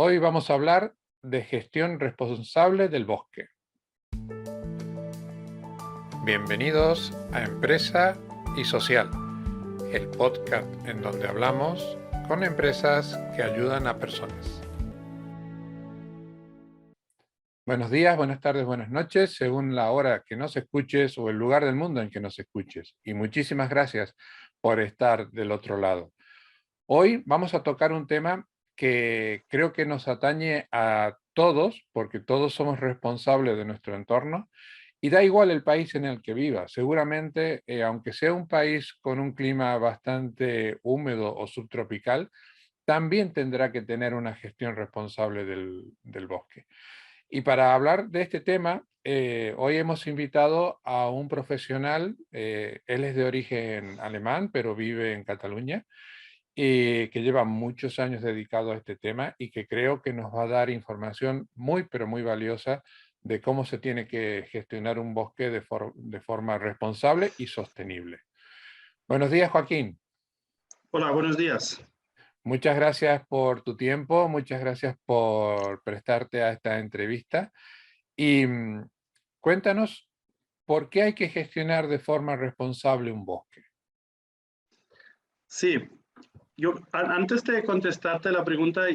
Hoy vamos a hablar de gestión responsable del bosque. Bienvenidos a Empresa y Social, el podcast en donde hablamos con empresas que ayudan a personas. Buenos días, buenas tardes, buenas noches, según la hora que nos escuches o el lugar del mundo en que nos escuches. Y muchísimas gracias por estar del otro lado. Hoy vamos a tocar un tema que creo que nos atañe a todos, porque todos somos responsables de nuestro entorno, y da igual el país en el que viva. Seguramente, aunque sea un país con un clima bastante húmedo o subtropical, también tendrá que tener una gestión responsable del bosque. Y para hablar de este tema, hoy hemos invitado a un profesional, él es de origen alemán, pero vive en Cataluña, que lleva muchos años dedicado a este tema y que creo que nos va a dar información muy, pero muy valiosa de cómo se tiene que gestionar un bosque de forma responsable y sostenible. Buenos días, Joaquín. Hola, buenos días. Muchas gracias por tu tiempo, muchas gracias por prestarte a esta entrevista. Y cuéntanos, ¿por qué hay que gestionar de forma responsable un bosque? Sí, antes de contestarte la pregunta,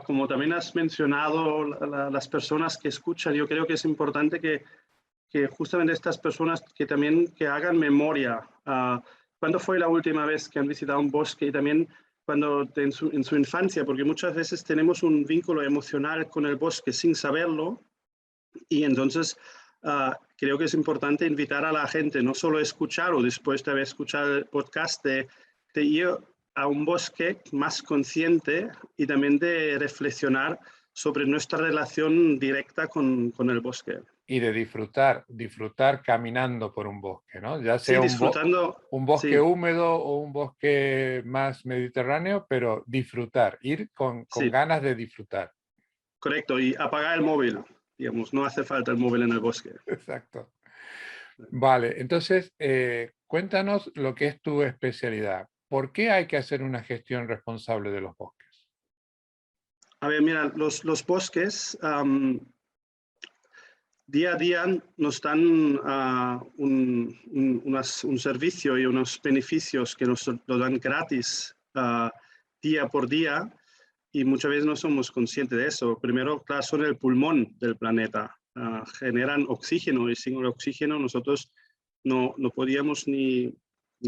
como también has mencionado las personas que escuchan, yo creo que es importante que justamente estas personas que hagan memoria. ¿Cuándo fue la última vez que han visitado un bosque? Y también en su infancia, porque muchas veces tenemos un vínculo emocional con el bosque sin saberlo. Y entonces creo que es importante invitar a la gente, no solo escuchar o después de haber escuchado el podcast, de ir a un bosque más consciente y también de reflexionar sobre nuestra relación directa con el bosque. Y de disfrutar caminando por un bosque, ¿no? Ya Sí, sea disfrutando, un bosque sí, húmedo o un bosque más mediterráneo, pero disfrutar, ir con sí, ganas de disfrutar. correcto. Y apagar el móvil, digamos, no hace falta el móvil en el bosque. Exacto. Vale, entonces, cuéntanos lo que es tu especialidad. ¿Por qué hay que hacer una gestión responsable de los bosques? A ver, mira, los bosques día a día nos dan un servicio y unos beneficios que nos lo dan gratis día por día, y muchas veces no somos conscientes de eso. Primero, claro, son el pulmón del planeta, generan oxígeno, y sin el oxígeno nosotros no podíamos ni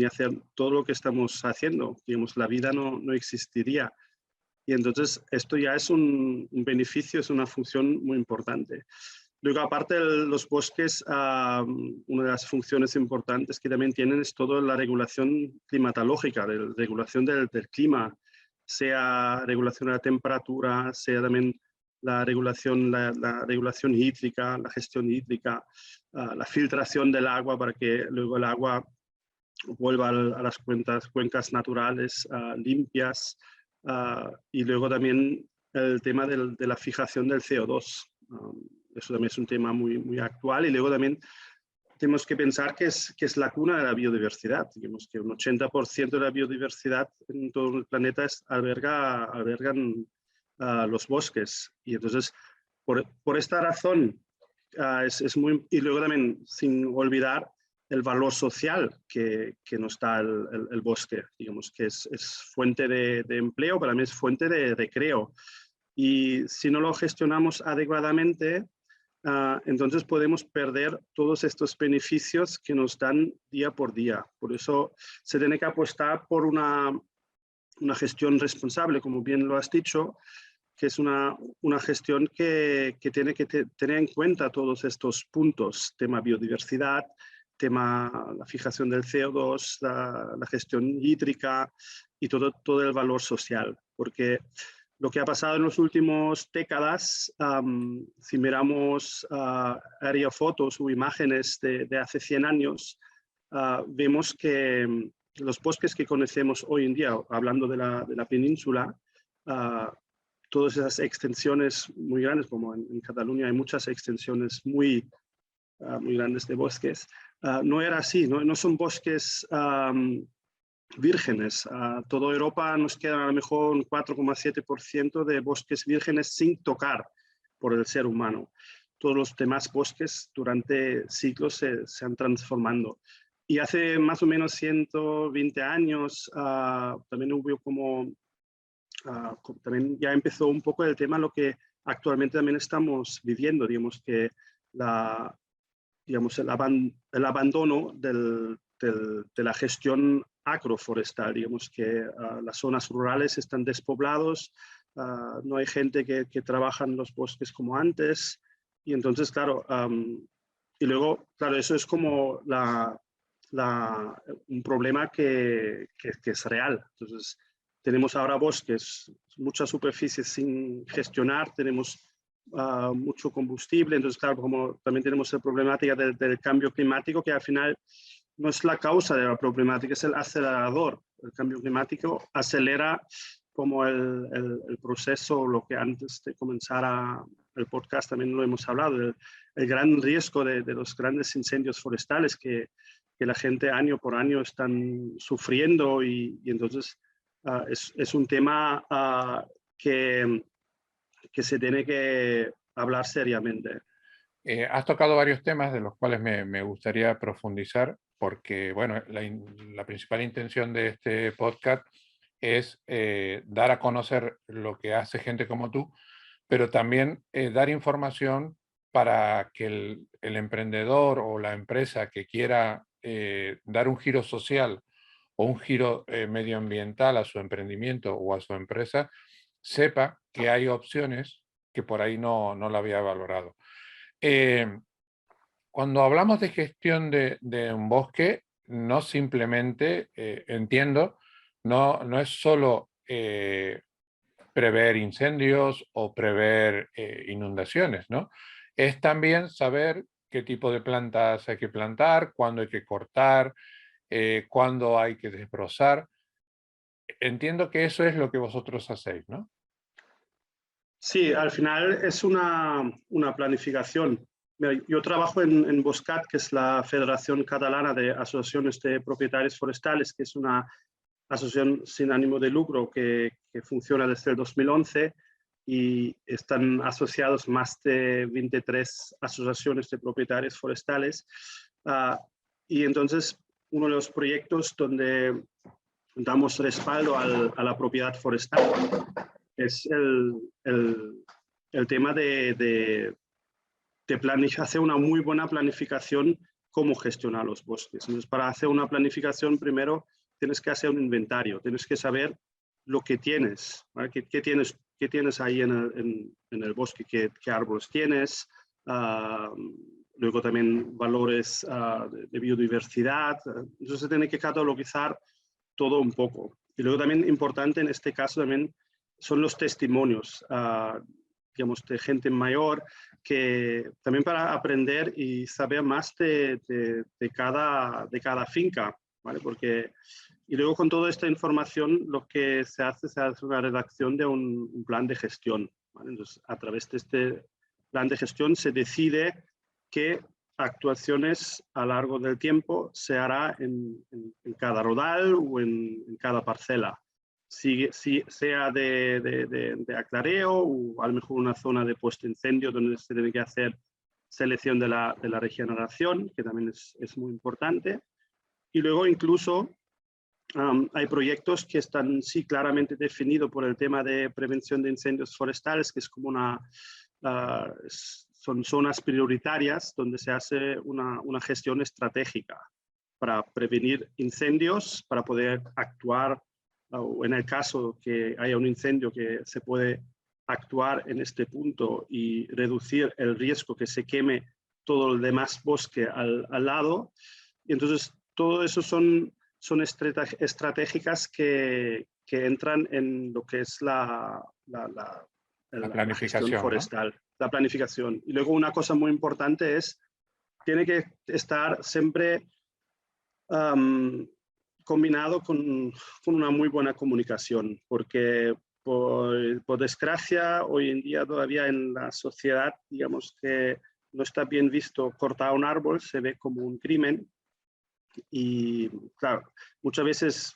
hacer todo lo que estamos haciendo. Digamos, la vida no existiría. Y entonces esto ya es un beneficio, es una función muy importante. Luego, aparte de los bosques, una de las funciones importantes que también tienen es toda la regulación climatológica, la regulación del clima, sea regulación de la temperatura, sea también la regulación hídrica, la gestión hídrica, la filtración del agua para que luego el agua vuelva a las cuencas naturales limpias, y luego también el tema de la fijación del CO2. Eso también es un tema muy actual, y luego también tenemos que pensar que es la cuna de la biodiversidad. Digamos que un 80% de la biodiversidad en todo el planeta albergan los bosques, y entonces por esta razón es muy, y luego también sin olvidar el valor social que nos da el bosque, digamos que es fuente de empleo, para mí es fuente de recreo. Y si no lo gestionamos adecuadamente, entonces podemos perder todos estos beneficios que nos dan día por día. Por eso se tiene que apostar por una gestión responsable, como bien lo has dicho, que es una gestión que tiene que tener en cuenta todos estos puntos: tema biodiversidad, tema la fijación del CO2, la gestión hídrica y todo el valor social. Porque lo que ha pasado en las últimas décadas, si miramos aerofotos o imágenes de hace 100 años, vemos que los bosques que conocemos hoy en día, hablando de la península, todas esas extensiones muy grandes, como en Cataluña hay muchas extensiones muy grandes de bosques, no era así, no son bosques vírgenes. Toda Europa nos queda a lo mejor un 4,7% de bosques vírgenes sin tocar por el ser humano. Todos los demás bosques durante siglos se han transformando. Y hace más o menos 120 años también hubo también ya empezó un poco el tema lo que actualmente también estamos viviendo, digamos que el abandono de la gestión agroforestal, digamos que las zonas rurales están despoblados, no hay gente que trabaja en los bosques como antes, y entonces, claro, y luego, claro, eso es como un problema que es real. Entonces, tenemos ahora bosques, muchas superficies sin gestionar, tenemos mucho combustible, entonces claro, como también tenemos la problemática del cambio climático, que al final no es la causa de la problemática, es el acelerador. El cambio climático acelera como el proceso, lo que antes de comenzar el podcast también lo hemos hablado, el gran riesgo de los grandes incendios forestales que la gente año por año están sufriendo y entonces es un tema que se tiene que hablar seriamente. Has tocado varios temas de los cuales me gustaría profundizar, porque bueno, la principal intención de este podcast es dar a conocer lo que hace gente como tú, pero también dar información para que el emprendedor o la empresa que quiera dar un giro social o un giro medioambiental a su emprendimiento o a su empresa, sepa que hay opciones que por ahí no la había valorado. Eh, Cuando hablamos de gestión de un bosque, no simplemente, entiendo, no es solo prever incendios o prever inundaciones, ¿no? Es también saber qué tipo de plantas hay que plantar, cuándo hay que cortar, cuándo hay que desbrozar. Entiendo que eso es lo que vosotros hacéis, ¿no? Sí, al final es una planificación. Mira, yo trabajo en Boscat, que es la Federación Catalana de Asociaciones de Propietarios Forestales, que es una asociación sin ánimo de lucro que funciona desde el 2011 y están asociados más de 23 asociaciones de propietarios forestales. Y entonces, uno de los proyectos donde damos respaldo a la propiedad forestal es el tema de hacer una muy buena planificación cómo gestionar los bosques. Entonces, para hacer una planificación, primero tienes que hacer un inventario, tienes que saber lo que tienes, ¿vale? ¿Qué tienes ahí en el bosque? ¿Qué árboles tienes? Luego también valores de biodiversidad. Entonces, se tiene que catalogizar todo un poco. Y luego también importante en este caso también son los testimonios, digamos, de gente mayor, que también para aprender y saber más de cada finca, ¿vale? Porque, y luego con toda esta información lo que se hace una redacción de un plan de gestión, ¿vale? Entonces, a través de este plan de gestión se decide qué actuaciones a lo largo del tiempo se hará en cada rodal o en cada parcela. Si sea de aclareo o a lo mejor una zona de puesto incendio donde se tiene que hacer selección de la regeneración, que también es muy importante. Y luego incluso hay proyectos que están sí claramente definidos por el tema de prevención de incendios forestales, que es como son zonas prioritarias donde se hace una gestión estratégica para prevenir incendios, para poder actuar, o en el caso que haya un incendio, que se puede actuar en este punto y reducir el riesgo que se queme todo el demás bosque al lado. Y entonces, todo eso son estratégicas que entran en lo que es la gestión planificación, ¿no? forestal, la planificación. Y luego una cosa muy importante es, tiene que estar siempre combinado con una muy buena comunicación, porque por desgracia hoy en día todavía en la sociedad, digamos que no está bien visto cortar un árbol, se ve como un crimen y claro, muchas veces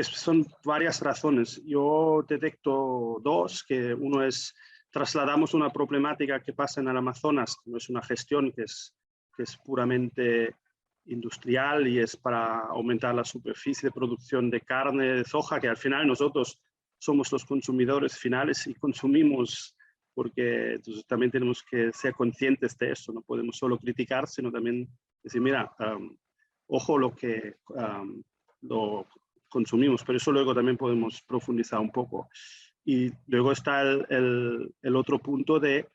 son varias razones. Yo detecto dos, que uno es trasladamos una problemática que pasa en el Amazonas, no es una gestión que es puramente industrial y es para aumentar la superficie de producción de carne, de soja, que al final nosotros somos los consumidores finales y consumimos, porque entonces también tenemos que ser conscientes de eso, no podemos solo criticar, sino también decir, mira, ojo lo que lo consumimos, pero eso luego también podemos profundizar un poco. Y luego está el otro punto de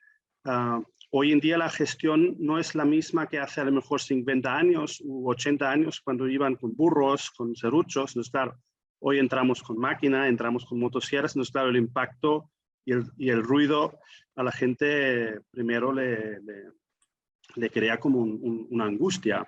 hoy en día la gestión no es la misma que hace a lo mejor 50 años u 80 años cuando iban con burros, con serruchos. Entonces, claro, hoy entramos con máquina, entramos con motosierras, entonces, claro, el impacto y el ruido a la gente primero le crea como una angustia.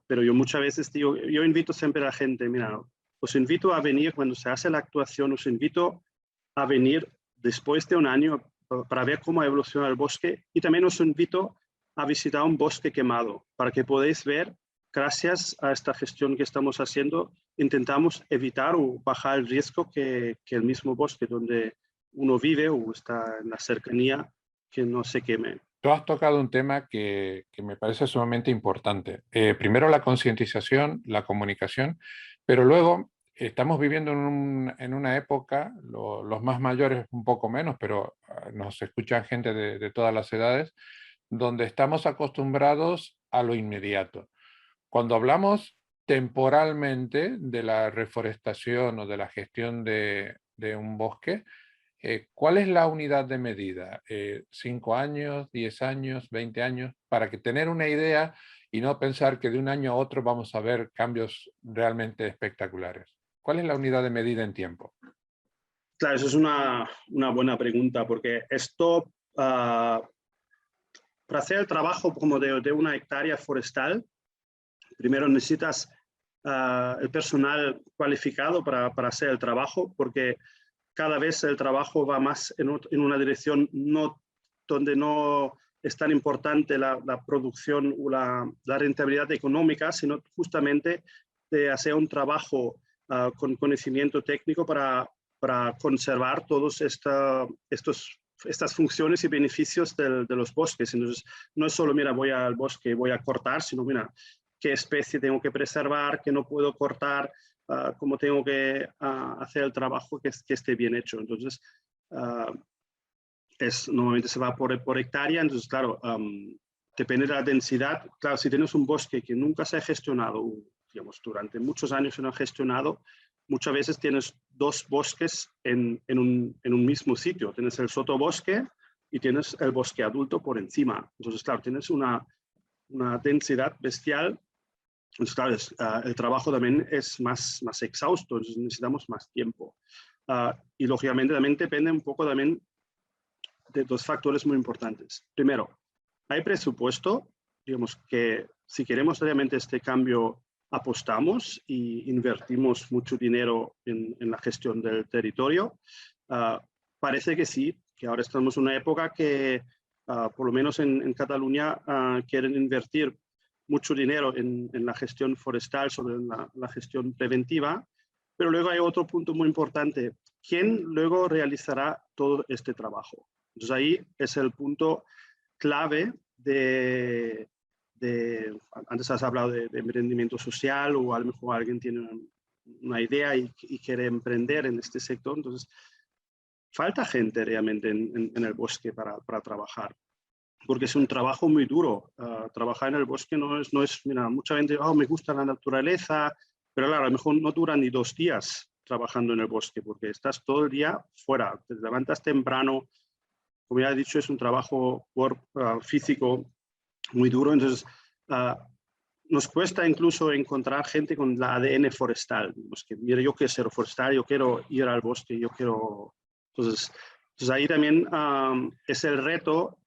Pero yo muchas veces digo, yo invito siempre a la gente, mira, os invito a venir cuando se hace la actuación, os invito a venir después de un año para ver cómo evoluciona el bosque y también os invito a visitar un bosque quemado para que podáis ver, gracias a esta gestión que estamos haciendo, intentamos evitar o bajar el riesgo que el mismo bosque donde uno vive o está en la cercanía, que no se queme. Tú has tocado un tema que me parece sumamente importante. Primero la concientización, la comunicación, pero luego estamos viviendo en una época, los más mayores un poco menos, pero nos escuchan gente de todas las edades, donde estamos acostumbrados a lo inmediato. Cuando hablamos temporalmente de la reforestación o de la gestión de un bosque, ¿cuál es la unidad de medida? ¿5 años, 10 años, 20 años? Para que tener una idea y no pensar que de un año a otro vamos a ver cambios realmente espectaculares. ¿Cuál es la unidad de medida en tiempo? Claro, eso es una buena pregunta, porque esto, para hacer el trabajo como de una hectárea forestal, primero necesitas el personal cualificado para hacer el trabajo, porque cada vez el trabajo va más en una dirección donde no es tan importante la producción o la rentabilidad económica, sino justamente de hacer un trabajo con conocimiento técnico para conservar todos estas funciones y beneficios de los bosques. Entonces, no es solo, mira, voy al bosque, voy a cortar, sino, mira, qué especie tengo que preservar, qué no puedo cortar, cómo tengo que hacer el trabajo que esté bien hecho. Entonces, normalmente se va por hectárea, entonces, claro, depende de la densidad. Claro, si tienes un bosque que nunca se ha gestionado, digamos, durante muchos años se no ha gestionado, muchas veces tienes dos bosques en un mismo sitio. Tienes el sotobosque y tienes el bosque adulto por encima. Entonces, claro, tienes una densidad bestial. Entonces, claro, el trabajo también es más exhausto, entonces necesitamos más tiempo. Y lógicamente también depende un poco también de dos factores muy importantes. Primero, hay presupuesto, digamos que si queremos realmente este cambio, apostamos y invertimos mucho dinero en la gestión del territorio. Parece que sí, que ahora estamos en una época que, por lo menos en Cataluña, quieren invertir mucho dinero en la gestión forestal, sobre la gestión preventiva, pero luego hay otro punto muy importante. ¿Quién luego realizará todo este trabajo? Entonces ahí es el punto clave antes has hablado de emprendimiento social o a lo mejor alguien tiene una idea y quiere emprender en este sector. Entonces, falta gente realmente en el bosque para trabajar, porque es un trabajo muy duro. Trabajar en el bosque no es, mira, mucha gente, me gusta la naturaleza, pero claro, a lo mejor no dura ni 2 días trabajando en el bosque, porque estás todo el día fuera, te levantas temprano, como ya he dicho, es un trabajo físico muy duro, entonces nos cuesta incluso encontrar gente con la ADN forestal. Pues que, mira, yo quiero ser forestal, yo quiero ir al bosque, yo quiero... Entonces ahí también es el reto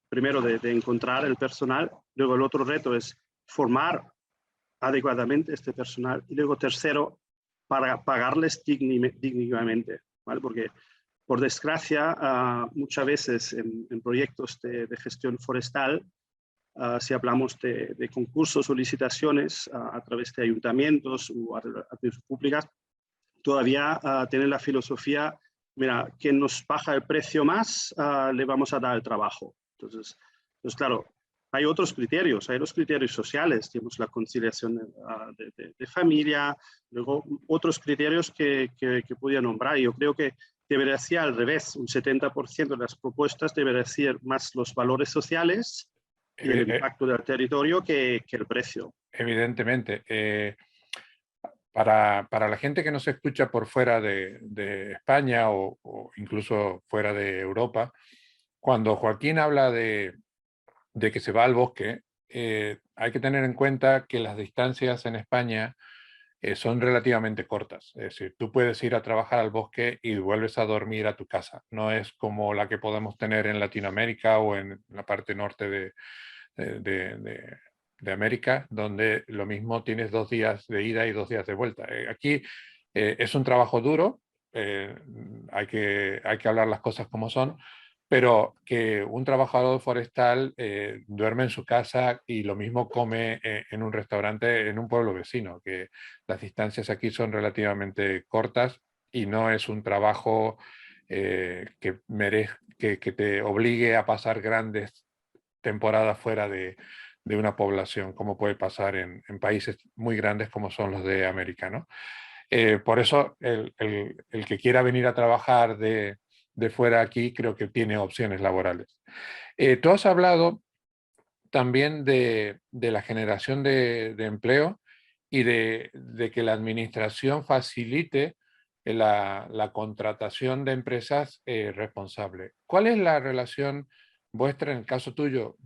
primero de encontrar el personal, luego el otro reto es formar adecuadamente este personal y luego tercero, para pagarles dignamente, ¿vale? Porque por desgracia, muchas veces en proyectos de gestión forestal, si hablamos de concursos o licitaciones a través de ayuntamientos o administraciones públicas, todavía tienen la filosofía, mira, quien nos baja el precio más, le vamos a dar el trabajo. Entonces, claro, hay otros criterios, hay los criterios sociales, tenemos la conciliación de familia, luego otros criterios que podía nombrar. Yo creo que debería ser al revés, un 70% de las propuestas debería ser más los valores sociales y el impacto del territorio que el precio. Evidentemente. Para la gente que nos escucha por fuera de España o incluso fuera de Europa, cuando Joaquín habla de que se va al bosque, hay que tener en cuenta que las distancias en España son relativamente cortas. Es decir, tú puedes ir a trabajar al bosque y vuelves a dormir a tu casa. No es como la que podemos tener en Latinoamérica o en la parte norte de América, donde lo mismo tienes 2 días de ida y 2 días de vuelta. Aquí es un trabajo duro, hay que hablar las cosas como son, pero que un trabajador forestal duerme en su casa y lo mismo come en un restaurante en un pueblo vecino, que las distancias aquí son relativamente cortas y no es un trabajo que te obligue a pasar grandes temporadas fuera de una población, como puede pasar en países muy grandes como son los de América, ¿no? Por eso el que quiera venir a trabajar de fuera aquí creo que tiene opciones laborales. Tú has hablado también de la generación de empleo y de que la administración facilite la contratación de empresas responsables. ¿Cuál es la relación vuestra, en el caso tuyo,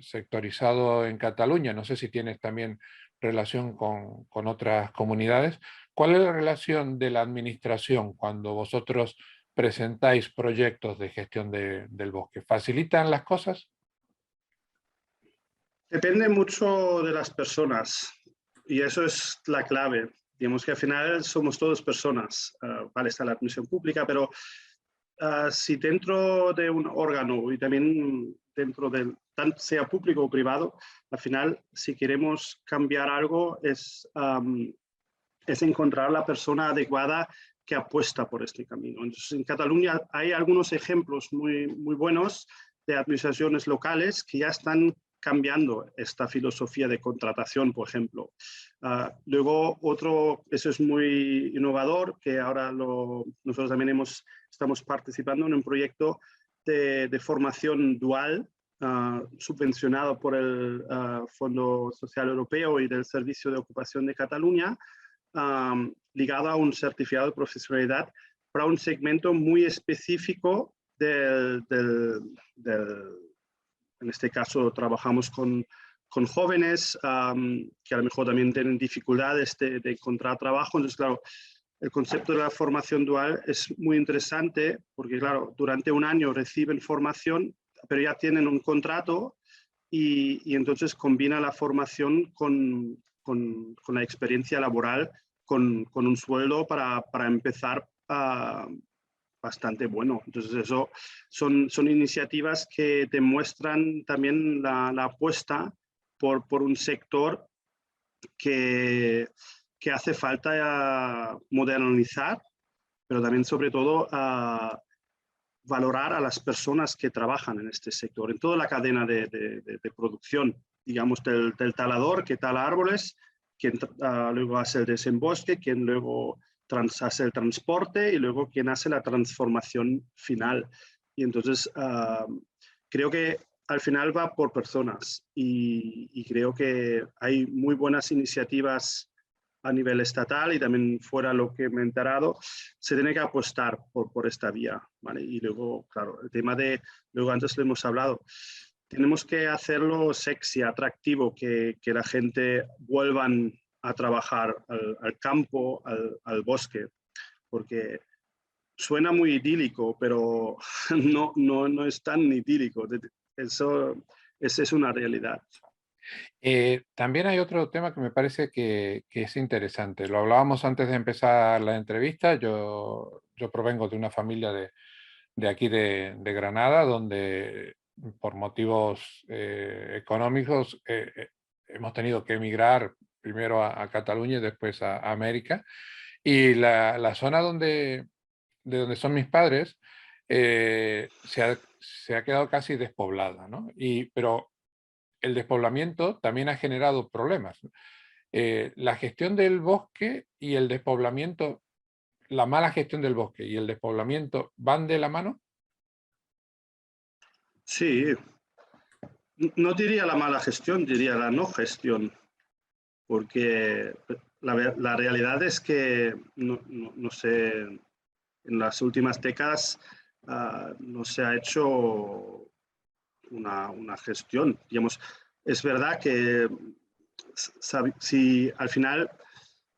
sectorizado en Cataluña? No sé si tienes también relación con otras comunidades. ¿Cuál es la relación de la administración cuando vosotros presentáis proyectos de gestión del bosque? ¿Facilitan las cosas? Depende mucho de las personas y eso es la clave. Digamos que al final somos todos personas. Vale, está la administración pública, pero si dentro de un órgano y también dentro del, tanto sea público o privado, al final si queremos cambiar algo es encontrar la persona adecuada que apuesta por este camino. Entonces, en Cataluña hay algunos ejemplos muy buenos de administraciones locales que ya están cambiando esta filosofía de contratación, por ejemplo. Luego, eso es muy innovador, que ahora nosotros también estamos participando en un proyecto de formación dual subvencionado por el Fondo Social Europeo y del Servicio de Ocupación de Cataluña, ligado a un certificado de profesionalidad para un segmento muy específico en este caso trabajamos con jóvenes que a lo mejor también tienen dificultades de encontrar trabajo. Entonces, claro, el concepto de la formación dual es muy interesante porque, claro, durante un año reciben formación, pero ya tienen un contrato y entonces combina la formación con la experiencia laboral, con un sueldo para empezar bastante bueno. Entonces, eso son iniciativas que demuestran también la apuesta por un sector que hace falta modernizar, pero también sobre todo valorar a las personas que trabajan en este sector, en toda la cadena de producción, digamos, del talador que tala árboles, quien luego hace el desembosque, quien luego hace el transporte y luego quien hace la transformación final. Y entonces creo que al final va por personas y creo que hay muy buenas iniciativas a nivel estatal y también fuera lo que me he enterado, se tiene que apostar por esta vía, ¿vale? Y luego, claro, el tema luego antes lo hemos hablado, tenemos que hacerlo sexy, atractivo, que la gente vuelvan a trabajar al campo, al bosque, porque suena muy idílico, pero no es tan idílico. Eso es una realidad. También hay otro tema que me parece que es interesante. Lo hablábamos antes de empezar la entrevista. Yo provengo de una familia de aquí de Granada, donde por motivos económicos, hemos tenido que emigrar primero a Cataluña y después a América. Y la zona de donde son mis padres se ha quedado casi despoblada, ¿no? Pero el despoblamiento también ha generado problemas. La gestión del bosque y el despoblamiento, la mala gestión del bosque y el despoblamiento, ¿van de la mano? Sí, no diría la mala gestión, diría la no gestión, porque la realidad es que, no sé, en las últimas décadas no se ha hecho una gestión. Digamos, es verdad que si al final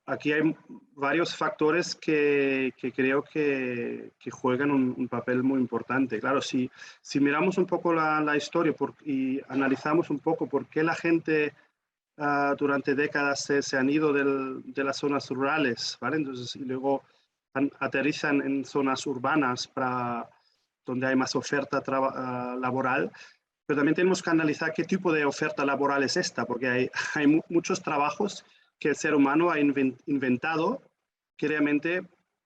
aquí hay varios factores que creo que juegan un papel muy importante. Claro, si miramos un poco la historia y analizamos un poco por qué la gente durante décadas se han ido de las zonas rurales, ¿vale? Entonces, y luego aterrizan en zonas urbanas donde hay más oferta laboral, pero también tenemos que analizar qué tipo de oferta laboral es esta, porque hay muchos trabajos que el ser humano ha inventado que realmente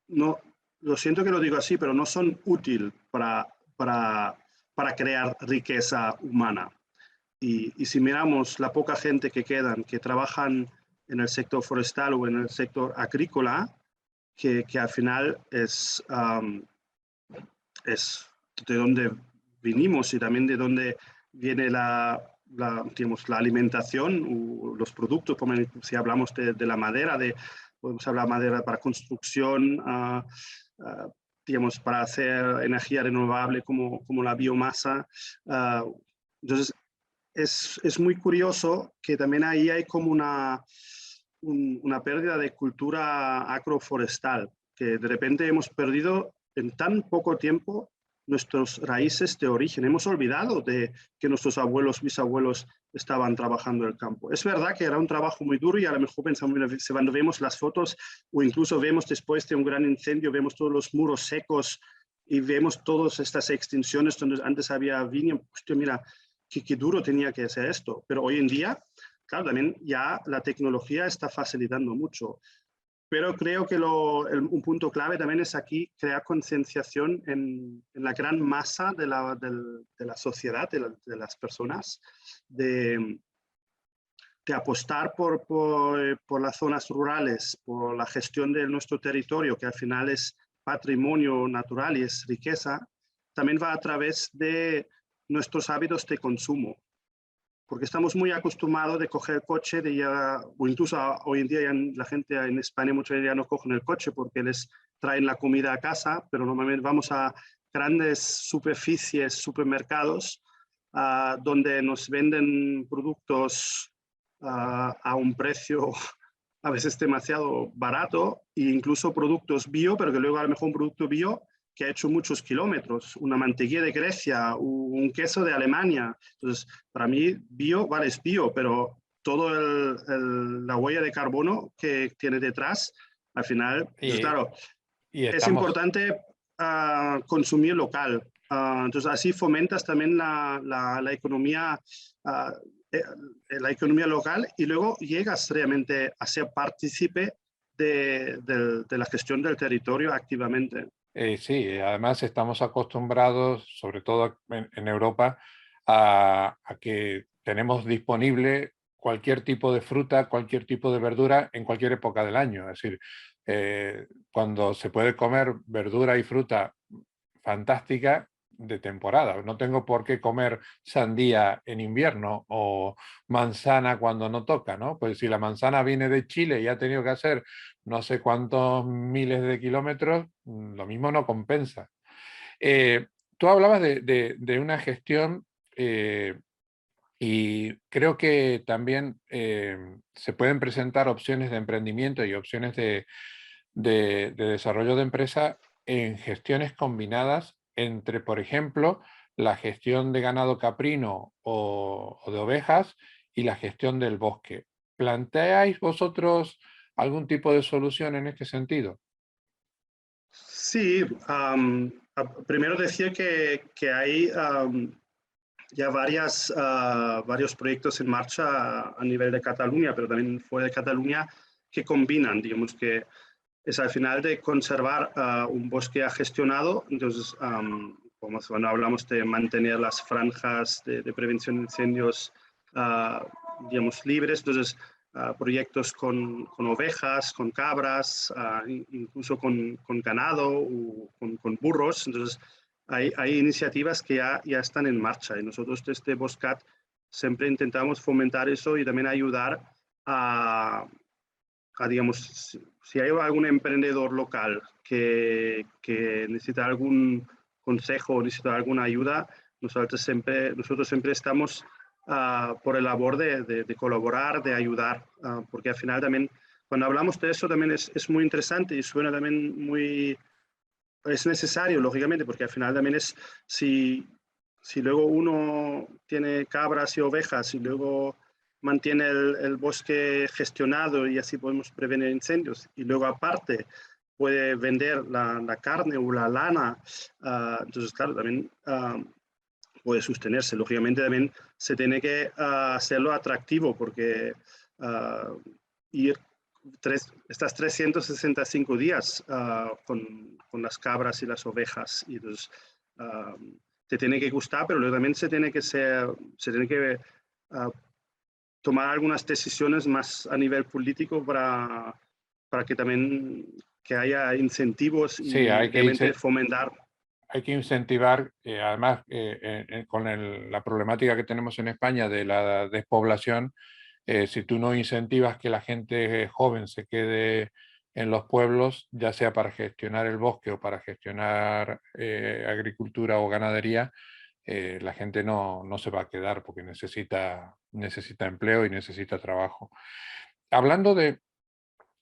no, lo siento que lo digo así, pero no son útiles para crear riqueza humana. Y si miramos la poca gente que quedan, que trabajan en el sector forestal o en el sector agrícola, que al final es de donde vinimos y también de donde viene digamos, la alimentación o los productos, como si hablamos de la madera, podemos hablar de madera para construcción, digamos, para hacer energía renovable como la biomasa. Entonces, es muy curioso que también ahí hay como una pérdida de cultura agroforestal, que de repente hemos perdido en tan poco tiempo nuestros raíces de origen. Hemos olvidado de que nuestros abuelos, bisabuelos estaban trabajando el campo. Es verdad que era un trabajo muy duro y a lo mejor pensamos, cuando vemos las fotos o incluso vemos después de un gran incendio, vemos todos los muros secos y vemos todas estas extinciones donde antes había viña, hostia, mira, qué duro tenía que ser esto. Pero hoy en día, claro, también ya la tecnología está facilitando mucho. Pero creo que un punto clave también es aquí crear concienciación en la gran masa de la sociedad, de las personas, de apostar por las zonas rurales, por la gestión de nuestro territorio, que al final es patrimonio natural y es riqueza, también va a través de nuestros hábitos de consumo. Porque estamos muy acostumbrados de coger el coche, o incluso hoy en día la gente en España muchas veces ya no cogen el coche porque les traen la comida a casa, pero normalmente vamos a grandes superficies, supermercados, donde nos venden productos a un precio a veces demasiado barato, e incluso productos bio, pero que luego a lo mejor un producto bio que ha hecho muchos kilómetros, una mantequilla de Grecia, un queso de Alemania. Entonces, para mí, bio, vale, es bio, pero toda la huella de carbono que tiene detrás, al final, pues Y, claro, y es estamos, importante consumir local. Entonces, así fomentas también la economía, uh, la economía local y luego llegas realmente a ser partícipe de la gestión del territorio activamente. sí, además estamos acostumbrados, sobre todo en Europa, a que tenemos disponible cualquier tipo de fruta, cualquier tipo de verdura en cualquier época del año. Es decir, cuando se puede comer verdura y fruta fantástica de temporada. No tengo por qué comer sandía en invierno o manzana cuando no toca, ¿no? Pues si la manzana viene de Chile y ha tenido que hacer no sé cuántos miles de kilómetros, lo mismo no compensa. Tú hablabas de una gestión y creo que también se pueden presentar opciones de emprendimiento y opciones de desarrollo de empresa en gestiones combinadas entre, por ejemplo, la gestión de ganado caprino o de ovejas y la gestión del bosque. ¿Planteáis vosotros algún tipo de solución en este sentido? Sí, primero decir que hay ya varios proyectos en marcha a nivel de Cataluña, pero también fuera de Cataluña, que combinan, digamos que es al final de conservar un bosque gestionado. Entonces, como cuando hablamos de mantener las franjas de prevención de incendios, digamos, libres, entonces proyectos con ovejas, con cabras, incluso con ganado o con burros. Entonces, hay iniciativas que ya están en marcha y nosotros desde Boscat siempre intentamos fomentar eso y también ayudar digamos, si hay algún emprendedor local que necesita algún consejo o necesita alguna ayuda, nosotros siempre estamos por el labor de colaborar, de ayudar, porque al final también, cuando hablamos de eso, también es muy interesante y suena también es necesario, lógicamente, porque al final también si luego uno tiene cabras y ovejas y luego mantiene el bosque gestionado y así podemos prevenir incendios. Y luego aparte puede vender la carne o la lana. Entonces, claro, también puede sostenerse. Lógicamente también se tiene que hacerlo atractivo porque ir estas 365 días con las cabras y las ovejas. Y entonces, te tiene que gustar, pero luego también se tiene que tomar algunas decisiones más a nivel político para que también que haya incentivos Sí, y realmente fomentar. hay que incentivar, además, con la problemática que tenemos en España de la despoblación, si tú no incentivas que la gente joven se quede en los pueblos, ya sea para gestionar el bosque o para gestionar agricultura o ganadería, la gente no se va a quedar porque necesita empleo y necesita trabajo. Hablando de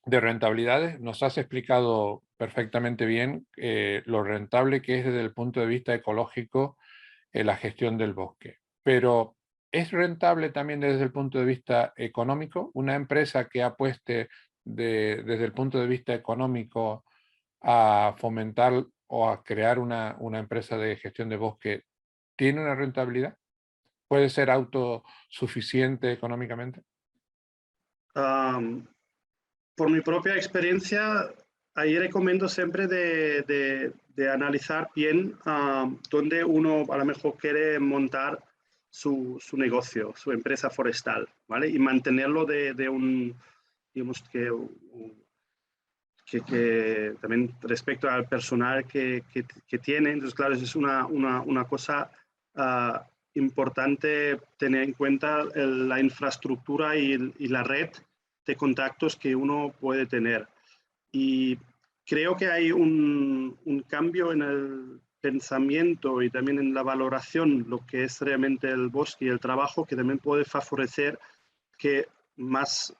rentabilidades, nos has explicado perfectamente bien lo rentable que es desde el punto de vista ecológico la gestión del bosque. Pero, ¿es rentable también desde el punto de vista económico? Una empresa que apueste desde el punto de vista económico a fomentar o a crear una empresa de gestión de bosque, ¿tiene una rentabilidad? ¿Puede ser autosuficiente económicamente? Um, por mi propia experiencia, ahí recomiendo siempre de analizar bien dónde uno a lo mejor quiere montar su negocio, su empresa forestal, ¿vale? Y mantenerlo de un, digamos que también respecto al personal que tiene. Entonces, claro, es una cosa importante tener en cuenta la infraestructura y la red de contactos que uno puede tener. Y creo que hay un cambio en el pensamiento y también en la valoración, lo que es realmente el bosque y el trabajo, que también puede favorecer que más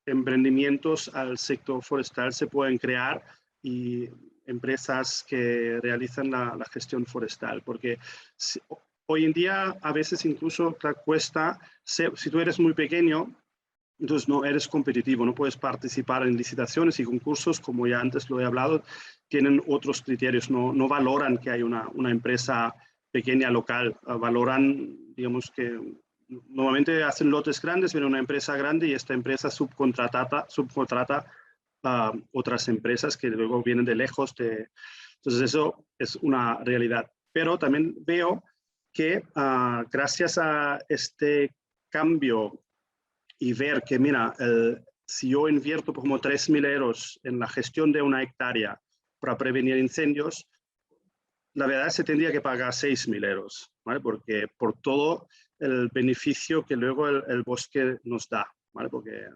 emprendimientos al sector forestal se pueden crear y empresas que realizan la gestión forestal, porque hoy en día a veces incluso te cuesta, si tú eres muy pequeño, entonces no eres competitivo, no puedes participar en licitaciones y concursos, como ya antes lo he hablado, tienen otros criterios, no valoran que hay una empresa pequeña local, valoran, digamos que normalmente hacen lotes grandes, viene una empresa grande y esta empresa subcontrata a otras empresas que luego vienen de lejos. Entonces eso es una realidad. Pero también veo que gracias a este cambio y ver que, mira, si yo invierto como 3.000 euros en la gestión de una hectárea para prevenir incendios, la verdad se tendría que pagar 6.000 euros, ¿vale? Porque por todo el beneficio que luego el bosque nos da, ¿vale? Porque,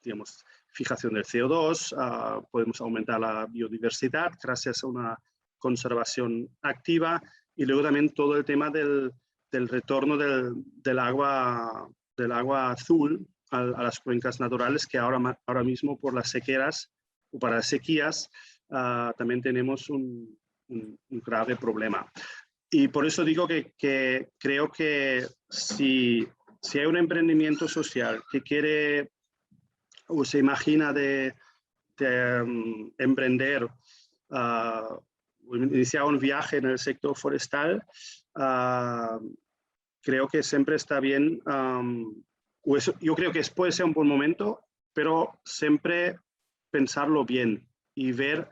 digamos, fijación del CO2, podemos aumentar la biodiversidad gracias a una conservación activa y luego también todo el tema del retorno del agua azul a las cuencas naturales que ahora mismo por las sequeras o para las sequías también tenemos un grave problema. Y por eso digo que creo que si hay un emprendimiento social que quiere o se imagina de emprender, iniciar un viaje en el sector forestal, creo que siempre está bien, yo creo que puede ser un buen momento, pero siempre pensarlo bien y ver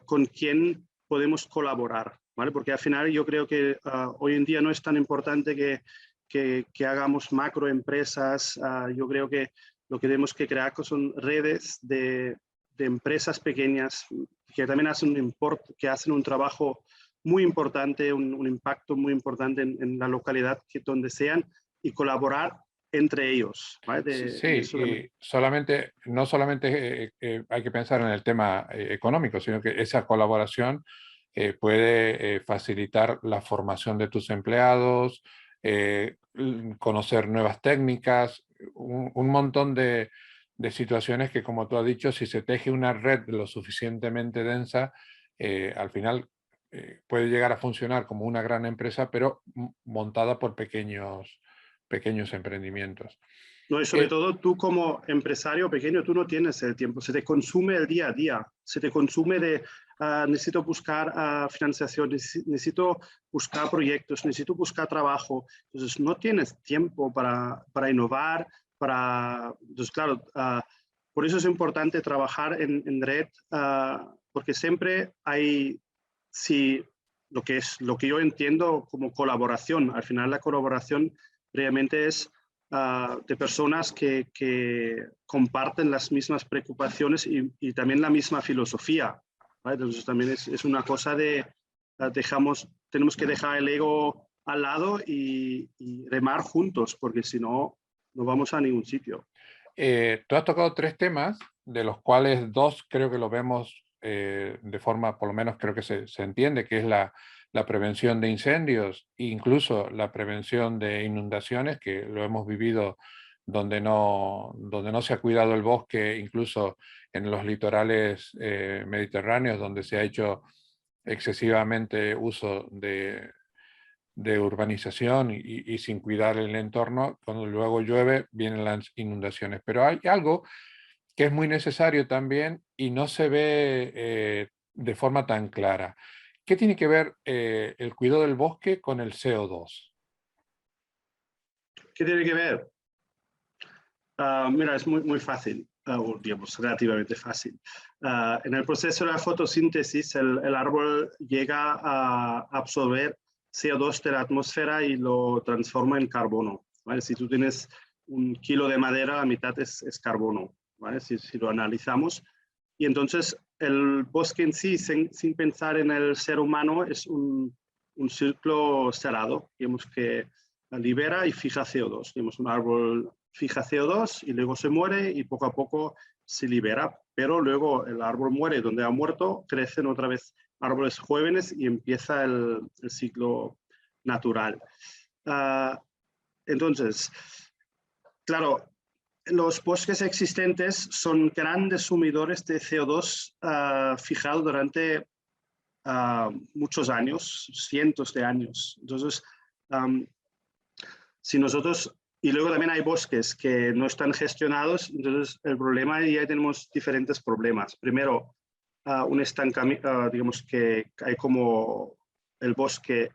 con quién podemos colaborar, ¿vale? Porque al final yo creo que hoy en día no es tan importante que hagamos macroempresas. Yo creo que lo que tenemos que crear son redes de empresas pequeñas que también hacen un trabajo muy importante, un impacto muy importante en la localidad donde sean, y colaborar entre ellos, ¿vale? Sí, Eso también. y no solamente hay que pensar en el tema económico, sino que esa colaboración puede facilitar la formación de tus empleados, conocer nuevas técnicas, un montón de situaciones que, como tú has dicho, si se teje una red lo suficientemente densa, al final puede llegar a funcionar como una gran empresa, pero montada por pequeños emprendimientos. No, y sobre todo tú como empresario pequeño, tú no tienes el tiempo, se te consume el día a día, se te consume de necesito buscar financiación, necesito buscar proyectos, necesito buscar trabajo. Entonces no tienes tiempo para innovar, entonces claro, por eso es importante trabajar en red, porque siempre hay, si lo que yo entiendo como colaboración, al final la colaboración realmente es de personas que comparten las mismas preocupaciones y también la misma filosofía, ¿vale? Entonces también es una cosa de tenemos que dejar el ego al lado y remar juntos, porque si no, no vamos a ningún sitio. Tú has tocado tres temas, de los cuales dos creo que lo vemos de forma, por lo menos creo que se entiende, que es la prevención de incendios e incluso la prevención de inundaciones, que lo hemos vivido donde no se ha cuidado el bosque, incluso en los litorales mediterráneos, donde se ha hecho excesivamente uso de urbanización y sin cuidar el entorno, cuando luego llueve vienen las inundaciones. Pero hay algo que es muy necesario también y no se ve de forma tan clara. ¿Qué tiene que ver el cuidado del bosque con el CO2? ¿Qué tiene que ver? Mira, es muy fácil, o digamos, relativamente fácil. En el proceso de la fotosíntesis, el árbol llega a absorber CO2 de la atmósfera y lo transforma en carbono, ¿vale? Si tú tienes 1 kilo de madera, la mitad es carbono, ¿vale? Si lo analizamos. Y entonces el bosque en sí, sin pensar en el ser humano, es un círculo cerrado, digamos, que libera y fija CO2. Digamos, un árbol fija CO2 y luego se muere y poco a poco se libera, pero luego el árbol muere, donde ha muerto crecen otra vez árboles jóvenes y empieza el ciclo natural. Entonces, claro, los bosques existentes son grandes sumidores de CO2 fijado durante muchos años, cientos de años. Entonces, si nosotros, y luego también hay bosques que no están gestionados, entonces el problema, ya tenemos diferentes problemas. Primero, un estancamiento, digamos que hay como el bosque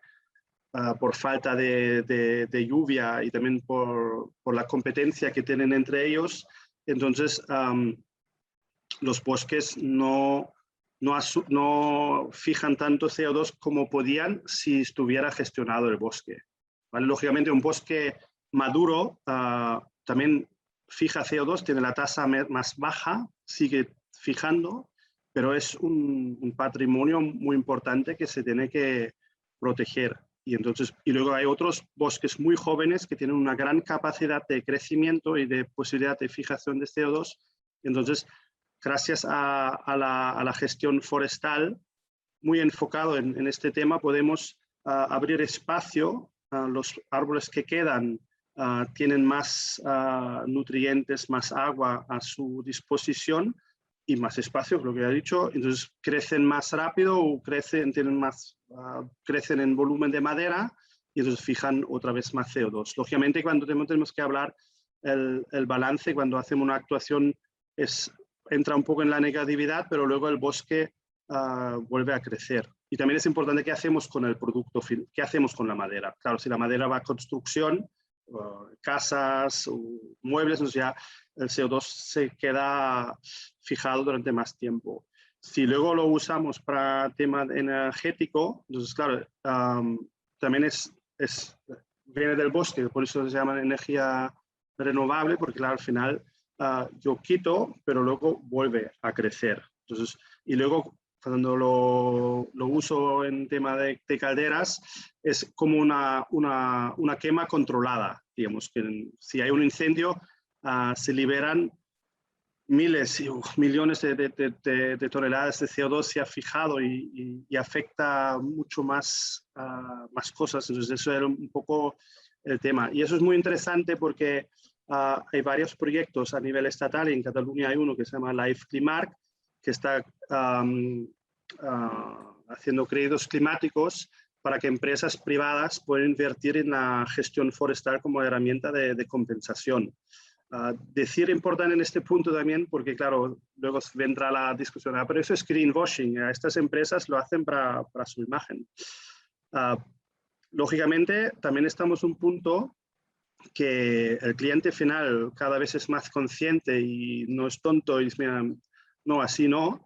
por falta de lluvia y también por la competencia que tienen entre ellos, entonces los bosques no fijan tanto CO2 como podían si estuviera gestionado el bosque. ¿Vale? Lógicamente, un bosque maduro también fija CO2, tiene la tasa más baja, sigue fijando, pero es un patrimonio muy importante que se tiene que proteger. Y luego hay otros bosques muy jóvenes que tienen una gran capacidad de crecimiento y de posibilidad de fijación de CO2. Entonces, gracias a la gestión forestal, muy enfocado en este tema, podemos abrir espacio. Los árboles que quedan tienen más nutrientes, más agua a su disposición y más espacio, lo que he dicho. Entonces crecen más rápido o crecen en volumen de madera y entonces fijan otra vez más CO2. Lógicamente, cuando tenemos que hablar el balance, cuando hacemos una actuación, entra un poco en la negatividad, pero luego el bosque vuelve a crecer. Y también es importante qué hacemos con el producto, qué hacemos con la madera. Claro, si la madera va a construcción, casas, muebles, entonces ya el CO2 se queda fijado durante más tiempo. Si luego lo usamos para tema energético, entonces claro, también viene del bosque, por eso se llama energía renovable, porque claro, al final yo quito, pero luego vuelve a crecer. Entonces, y luego cuando lo uso en tema de calderas, es como una quema controlada, digamos, que si hay un incendio, se liberan miles y millones de toneladas de CO2 se ha fijado y afecta mucho más, más cosas. Entonces, eso era un poco el tema. Y eso es muy interesante porque hay varios proyectos a nivel estatal. En Cataluña hay uno que se llama Life Climark, que está haciendo créditos climáticos para que empresas privadas puedan invertir en la gestión forestal como herramienta de compensación. Decir importante en este punto también, porque claro, luego vendrá la discusión, pero eso es greenwashing, estas empresas lo hacen para su imagen. Lógicamente, también estamos en un punto que el cliente final cada vez es más consciente y no es tonto y dice, mira, no, así no.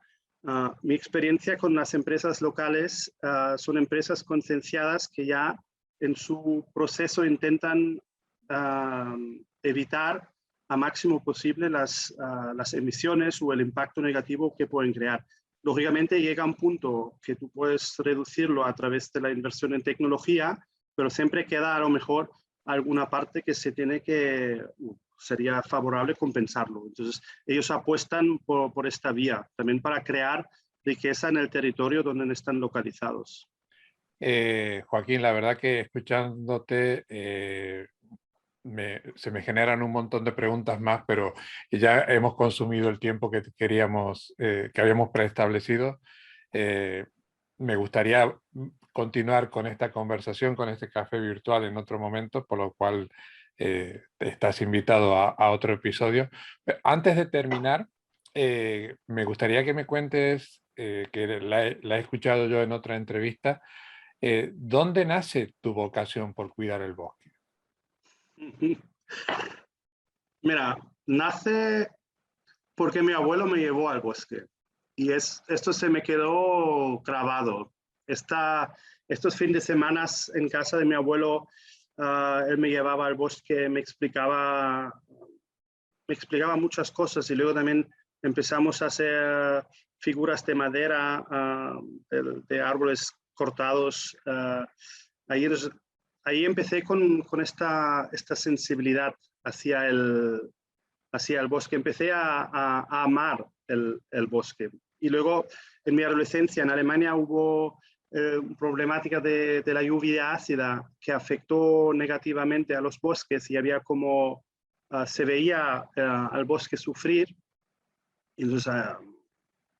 Mi experiencia con las empresas locales son empresas concienciadas que ya en su proceso intentan evitar a máximo posible las emisiones o el impacto negativo que pueden crear. Lógicamente llega un punto que tú puedes reducirlo a través de la inversión en tecnología, pero siempre queda a lo mejor alguna parte que se tiene que, sería favorable compensarlo. Entonces, ellos apuestan por esta vía, también para crear riqueza en el territorio donde están localizados. Joaquín, la verdad que escuchándote se me generan un montón de preguntas más, pero ya hemos consumido el tiempo que queríamos, que habíamos preestablecido. Me gustaría continuar con esta conversación, con este café virtual en otro momento, por lo cual estás invitado a otro episodio. Antes de terminar, me gustaría que me cuentes, que la he escuchado yo en otra entrevista, ¿dónde nace tu vocación por cuidar el bosque? Mira, nace porque mi abuelo me llevó al bosque y esto se me quedó grabado. Estos fines de semana en casa de mi abuelo, él me llevaba al bosque, me explicaba muchas cosas y luego también empezamos a hacer figuras de madera, de árboles cortados. Ahí empecé con esta sensibilidad hacia el bosque. Empecé a amar el bosque. Y luego, en mi adolescencia en Alemania hubo problemática de la lluvia ácida que afectó negativamente a los bosques y había como se veía al bosque sufrir. Entonces,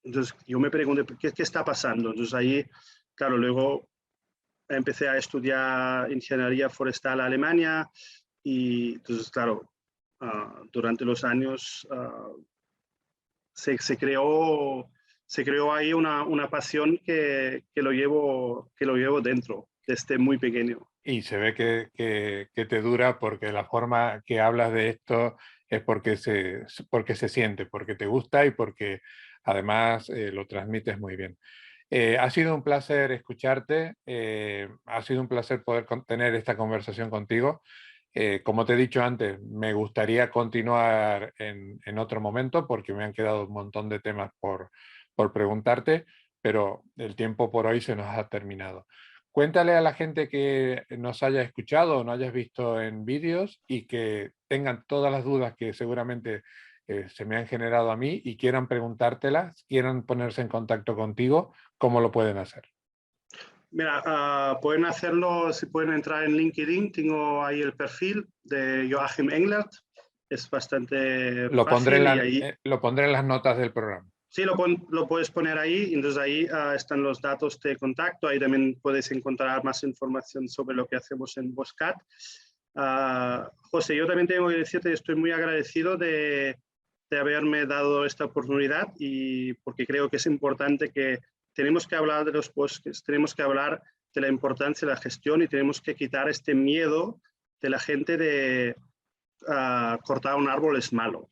entonces yo me pregunté, ¿qué está pasando? Entonces ahí, claro, luego empecé a estudiar ingeniería forestal en Alemania y entonces, claro, durante los años se creó ahí una pasión que lo llevo dentro desde muy pequeño. Y se ve que te dura porque la forma que hablas de esto es porque se siente, porque te gusta y porque además lo transmites muy bien. Ha sido un placer escucharte, ha sido un placer poder tener esta conversación contigo. Como te he dicho antes, me gustaría continuar en otro momento porque me han quedado un montón de temas por preguntarte, pero el tiempo por hoy se nos ha terminado. Cuéntale a la gente que nos haya escuchado o no hayas visto en vídeos y que tengan todas las dudas que seguramente se me han generado a mí y quieran preguntártelas, quieran ponerse en contacto contigo, ¿cómo lo pueden hacer? Mira, pueden hacerlo, si pueden entrar en LinkedIn, tengo ahí el perfil de Joachim Englert, es bastante fácil y ahí lo pondré en las notas del programa. sí lo puedes poner ahí, entonces ahí están los datos de contacto, ahí también puedes encontrar más información sobre lo que hacemos en Boscat. José, yo también tengo que decirte que estoy muy agradecido de haberme dado esta oportunidad y porque creo que es importante que tenemos que hablar de los bosques, tenemos que hablar de la importancia de la gestión y tenemos que quitar este miedo de la gente de cortar un árbol es malo.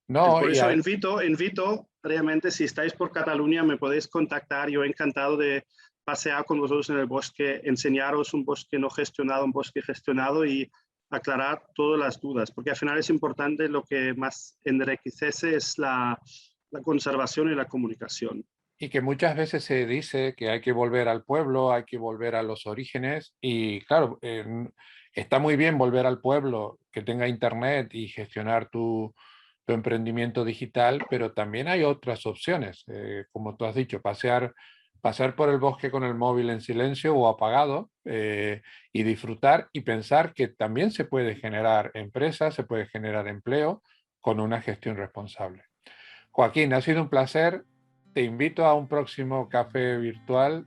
No, por y eso invito, realmente, si estáis por Cataluña, me podéis contactar. Yo he encantado de pasear con vosotros en el bosque, enseñaros un bosque no gestionado, un bosque gestionado y aclarar todas las dudas, porque al final es importante, lo que más enriquece es la conservación y la comunicación. y que muchas veces se dice que hay que volver al pueblo, hay que volver a los orígenes y claro, está muy bien volver al pueblo, que tenga internet y gestionar tu emprendimiento digital, pero también hay otras opciones, como tú has dicho, pasear por el bosque con el móvil en silencio o apagado y disfrutar y pensar que también se puede generar empresas, se puede generar empleo con una gestión responsable. Joaquín, ha sido un placer. Te invito a un próximo café virtual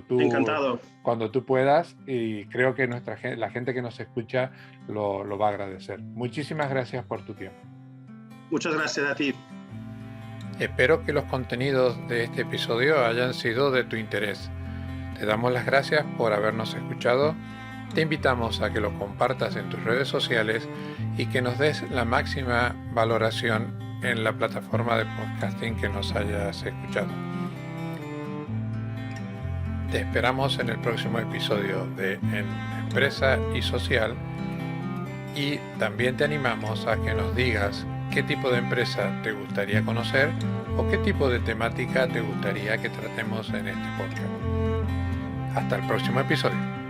Encantado. cuando tú puedas y creo que la gente que nos escucha lo va a agradecer. Muchísimas gracias por tu tiempo. Muchas gracias a ti. Espero que los contenidos de este episodio hayan sido de tu interés. Te damos las gracias por habernos escuchado. Te invitamos a que lo compartas en tus redes sociales y que nos des la máxima valoración en la plataforma de podcasting que nos hayas escuchado. Te esperamos en el próximo episodio de En Empresa y Social y también te animamos a que nos digas qué tipo de empresa te gustaría conocer o qué tipo de temática te gustaría que tratemos en este podcast. Hasta el próximo episodio.